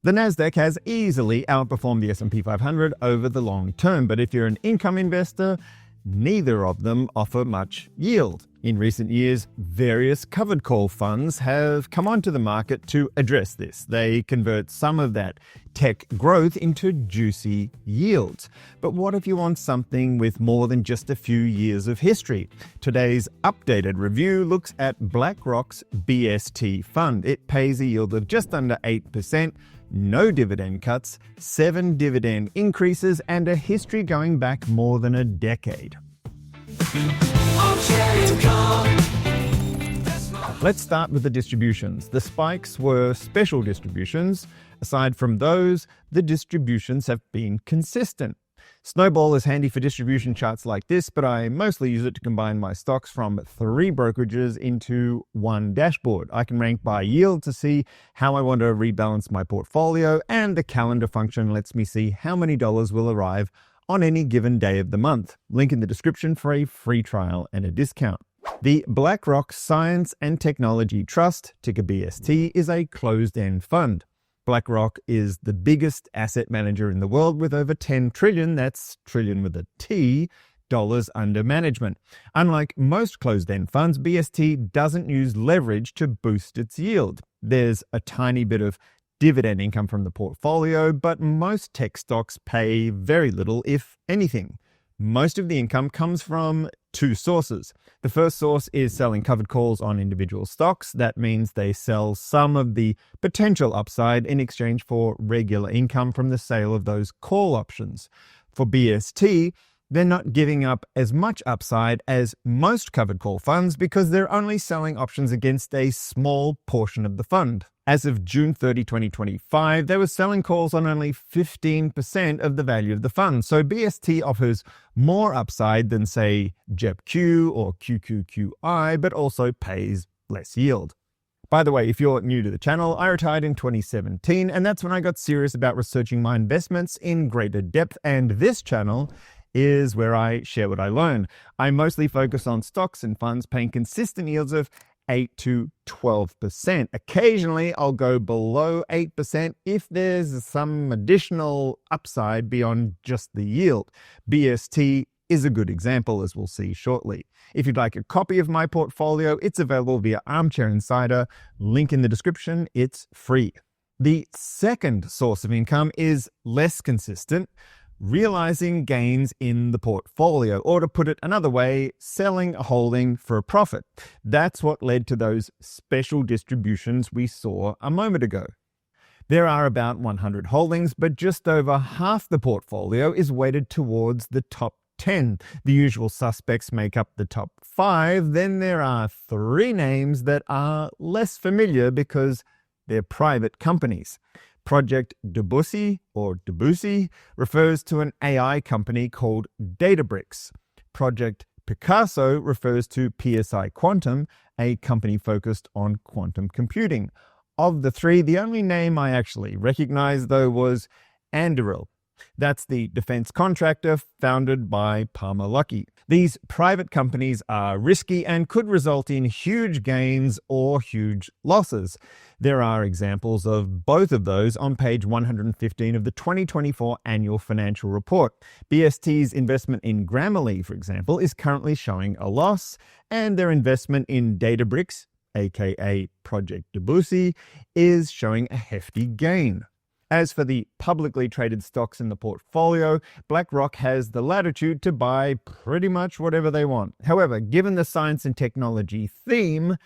The Nasdaq has easily outperformed the S&P 500 over the long term, but if you're an income investor, neither of them offer much yield. In recent years, various covered call funds have come onto the market to address this. They convert some of that tech growth into juicy yields. But what if you want something with more than just a few years of history? Today's updated review looks at BlackRock's BST fund. It pays a yield of just under 8%, no dividend cuts, 7 dividend increases, and a history going back more than a decade. Let's start with the distributions. The spikes were special distributions. Aside from those, the distributions have been consistent. Snowball is handy for distribution charts like this, but I mostly use it to combine my stocks from 3 brokerages into one dashboard. I can rank by yield to see how I want to rebalance my portfolio, and the calendar function lets me see how many dollars will arrive on any given day of the month. Link in the description for a free trial and a discount. The BlackRock Science and Technology Trust, ticker BST, is a closed-end fund. BlackRock is the biggest asset manager in the world with over 10 trillion, that's trillion with a T, dollars under management. Unlike most closed-end funds, BST doesn't use leverage to boost its yield. There's a tiny bit of dividend income from the portfolio, but most tech stocks pay very little, if anything. Most of the income comes from 2 sources. The first source is selling covered calls on individual stocks. That means they sell some of the potential upside in exchange for regular income from the sale of those call options. For BST, they're not giving up as much upside as most covered call funds because they're only selling options against a small portion of the fund. As of June 30, 2025, they were selling calls on only 15% of the value of the fund. So BST offers more upside than, say, JEPQ or QQQI, but also pays less yield. By the way, if you're new to the channel, I retired in 2017, and that's when I got serious about researching my investments in greater depth, and this channel is where I share what I learn. I mostly focus on stocks and funds paying consistent yields of 8 to 12%. Occasionally, I'll go below 8% if there's some additional upside beyond just the yield. BST is a good example, as we'll see shortly. If you'd like a copy of my portfolio, it's available via Armchair Insider. Link in the description. It's free. The second source of income is less consistent, realizing gains in the portfolio, or to put it another way, selling a holding for a profit. That's what led to those special distributions we saw a moment ago. There are about 100 holdings, but just over half the portfolio is weighted towards the top 10. The usual suspects make up the top 5. Then there are 3 names that are less familiar because they're private companies. Project Debussy, or Debussy, refers to an AI company called Databricks. Project Picasso refers to PSI Quantum, a company focused on quantum computing. Of the 3, the only name I actually recognized, though, was Anduril. That's the defense contractor founded by Palmer Luckey. These private companies are risky and could result in huge gains or huge losses. There are examples of both of those on page 115 of the 2024 annual financial report. BST's investment in Grammarly, for example, is currently showing a loss, and their investment in Databricks, aka Project Debussy, is showing a hefty gain. As for the publicly traded stocks in the portfolio, BlackRock has the latitude to buy pretty much whatever they want. However, given the science and technology theme,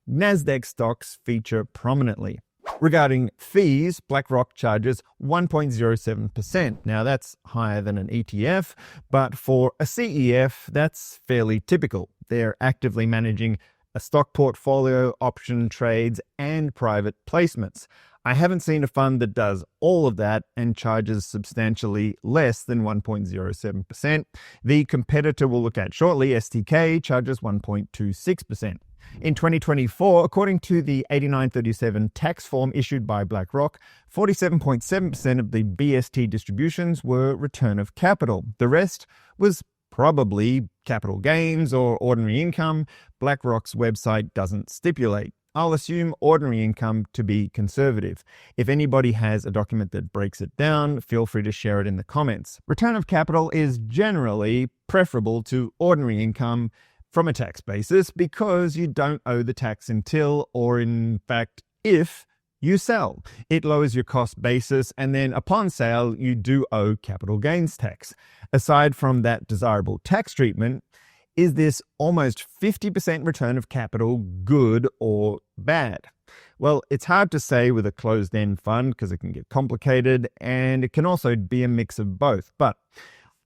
Nasdaq stocks feature prominently. Regarding fees, BlackRock charges 1.07%. Now that's higher than an ETF, but for a CEF, that's fairly typical. They're actively managing a stock portfolio, option trades, and private placements. I haven't seen a fund that does all of that and charges substantially less than 1.07%. The competitor we'll look at shortly, STK, charges 1.26%. In 2024, according to the 8937 tax form issued by BlackRock, 47.7% of the BST distributions were return of capital. The rest was probably capital gains or ordinary income. BlackRock's website doesn't stipulate. I'll assume ordinary income to be conservative. If anybody has a document that breaks it down, feel free to share it in the comments. Return of capital is generally preferable to ordinary income from a tax basis because you don't owe the tax until, or in fact, if you sell. It lowers your cost basis, and then upon sale, you do owe capital gains tax. Aside from that desirable tax treatment, is this almost 50% return of capital good or bad? Well, it's hard to say with a closed-end fund because it can get complicated, and it can also be a mix of both. But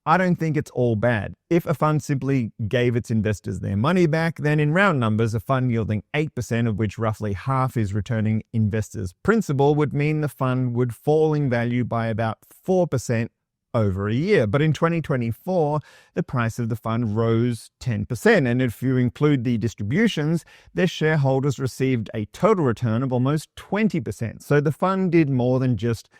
I don't think it's all bad. If a fund simply gave its investors their money back, then in round numbers, a fund yielding 8%, of which roughly half is returning investors' principal, would mean the fund would fall in value by about 4% over a year. But in 2024, the price of the fund rose 10%. And if you include the distributions, their shareholders received a total return of almost 20%. So the fund did more than just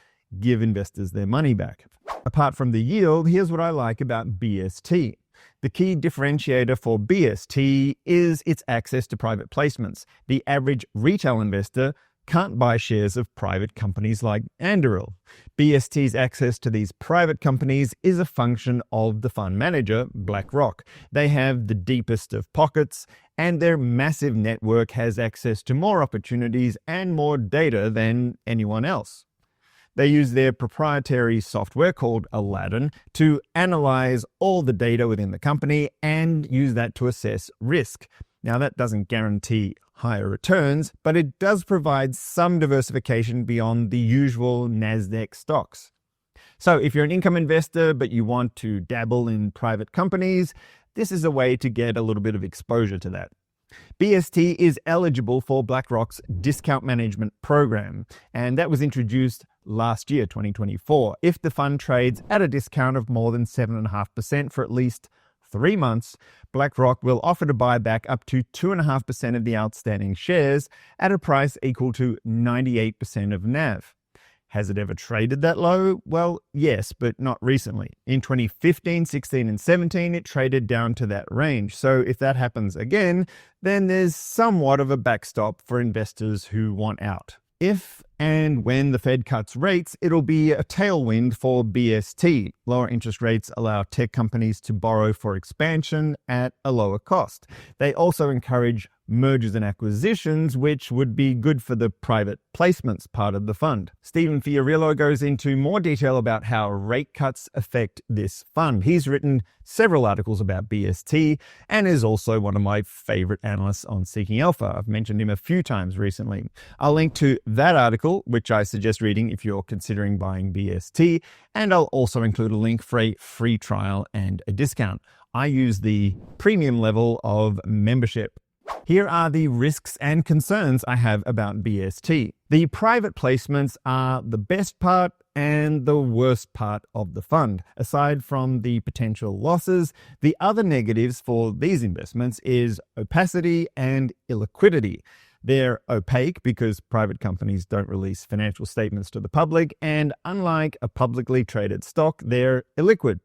give investors their money back. Apart from the yield, here's what I like about BST. The key differentiator for BST is its access to private placements. The average retail investor can't buy shares of private companies like Anduril. BST's access to these private companies is a function of the fund manager, BlackRock. They have the deepest of pockets, and their massive network has access to more opportunities and more data than anyone else. They use their proprietary software called Aladdin to analyze all the data within the company and use that to assess risk. Now, that doesn't guarantee higher returns, but it does provide some diversification beyond the usual NASDAQ stocks. So if you're an income investor, but you want to dabble in private companies, this is a way to get a little bit of exposure to that. BST is eligible for BlackRock's discount management program, and that was introduced last year, 2024. If the fund trades at a discount of more than 7.5% for at least 3 months, BlackRock will offer to buy back up to 2.5% of the outstanding shares at a price equal to 98% of NAV. Has it ever traded that low? Well, yes, but not recently. In 2015, 16, and 17, it traded down to that range. So if that happens again, then there's somewhat of a backstop for investors who want out. If and when the Fed cuts rates, it'll be a tailwind for BST. Lower interest rates allow tech companies to borrow for expansion at a lower cost. They also encourage mergers and acquisitions, which would be good for the private placements part of the fund. Stephen Fiorillo goes into more detail about how rate cuts affect this fund. He's written several articles about BST and is also one of my favorite analysts on Seeking Alpha. I've mentioned him a few times recently. I'll link to that article, which I suggest reading if you're considering buying BST, and I'll also include a link for a free trial and a discount. I use the premium level of membership. Here are the risks and concerns I have about BST. The private placements are the best part and the worst part of the fund. Aside from the potential losses, the other negatives for these investments is opacity and illiquidity. They're opaque because private companies don't release financial statements to the public, and unlike a publicly traded stock, they're illiquid.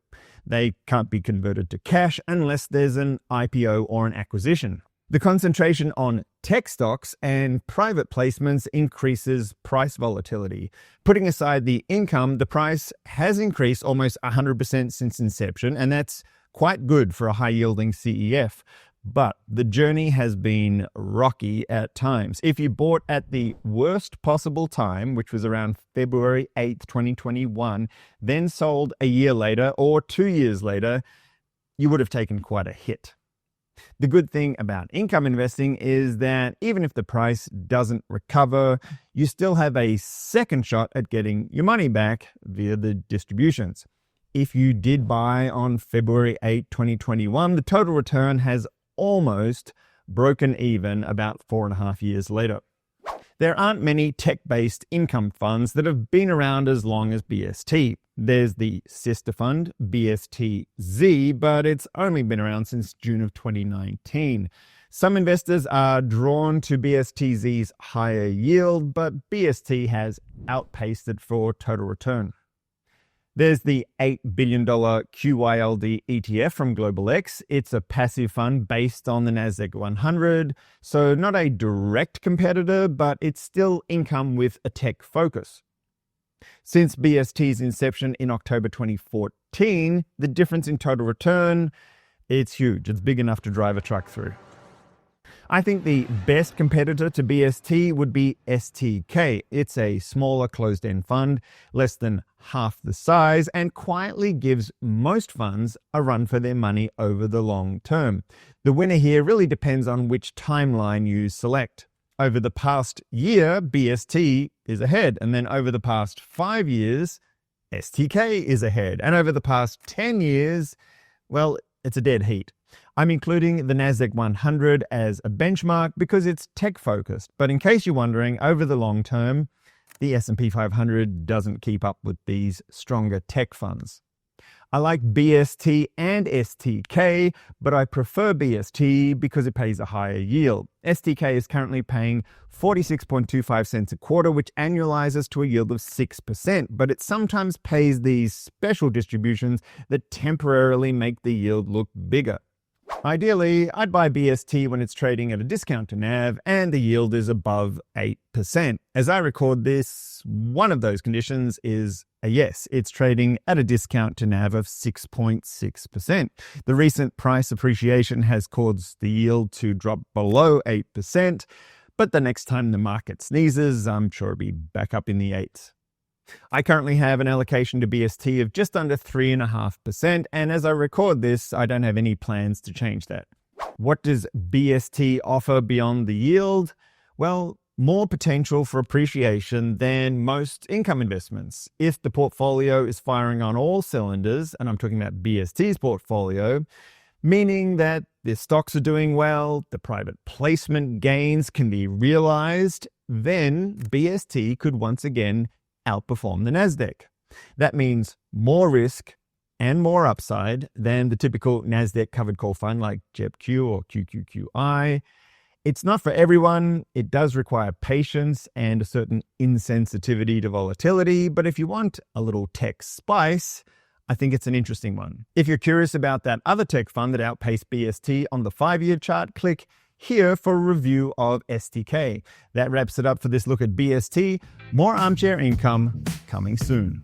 They can't be converted to cash unless there's an IPO or an acquisition. The concentration on tech stocks and private placements increases price volatility. Putting aside the income, the price has increased almost 100% since inception, and that's quite good for a high-yielding CEF. But the journey has been rocky at times. If you bought at the worst possible time, which was around February 8th, 2021, then sold a year later or 2 years later, you would have taken quite a hit. The good thing about income investing is that even if the price doesn't recover, you still have a second shot at getting your money back via the distributions. If you did buy on February 8, 2021, the total return has almost broken even about 4.5 years later. There aren't many tech-based income funds that have been around as long as BST. There's the sister fund, BSTZ, but it's only been around since June of 2019. Some investors are drawn to BSTZ's higher yield, but BST has outpaced it for total return. There's the $8 billion QYLD ETF from Global X. It's a passive fund based on the NASDAQ 100, so not a direct competitor, but it's still income with a tech focus. Since BST's inception in October 2014, the difference in total return, it's huge. It's big enough to drive a truck through. I think the best competitor to BST would be STK. It's a smaller closed-end fund, less than half the size, and quietly gives most funds a run for their money over the long term. The winner here really depends on which timeline you select. Over the past year, BST is ahead, and then over the past 5 years, STK is ahead, and over the past 10 years, well, it's a dead heat. I'm including the NASDAQ 100 as a benchmark because it's tech-focused, but in case you're wondering, over the long term, the S&P 500 doesn't keep up with these stronger tech funds. I like BST and STK, but I prefer BST because it pays a higher yield. STK is currently paying 46.25 cents a quarter, which annualizes to a yield of 6%, but it sometimes pays these special distributions that temporarily make the yield look bigger. Ideally, I'd buy BST when it's trading at a discount to NAV and the yield is above 8%. As I record this, one of those conditions is a yes. It's trading at a discount to NAV of 6.6%. The recent price appreciation has caused the yield to drop below 8%, but the next time the market sneezes, I'm sure it'll be back up in the 8s. I currently have an allocation to BST of just under 3.5%, and as I record this, I don't have any plans to change that. What does BST offer beyond the yield? Well, more potential for appreciation than most income investments. If the portfolio is firing on all cylinders, and I'm talking about BST's portfolio, meaning that the stocks are doing well, the private placement gains can be realized, then BST could once again outperform the NASDAQ. That means more risk and more upside than the typical NASDAQ covered call fund like JEPQ or QQQI. It's not for everyone. It does require patience and a certain insensitivity to volatility, but if you want a little tech spice, I think it's an interesting one. If you're curious about that other tech fund that outpaced BST on the 5-year chart, click here for a review of STK. That wraps it up for this look at BST. More Armchair income coming soon.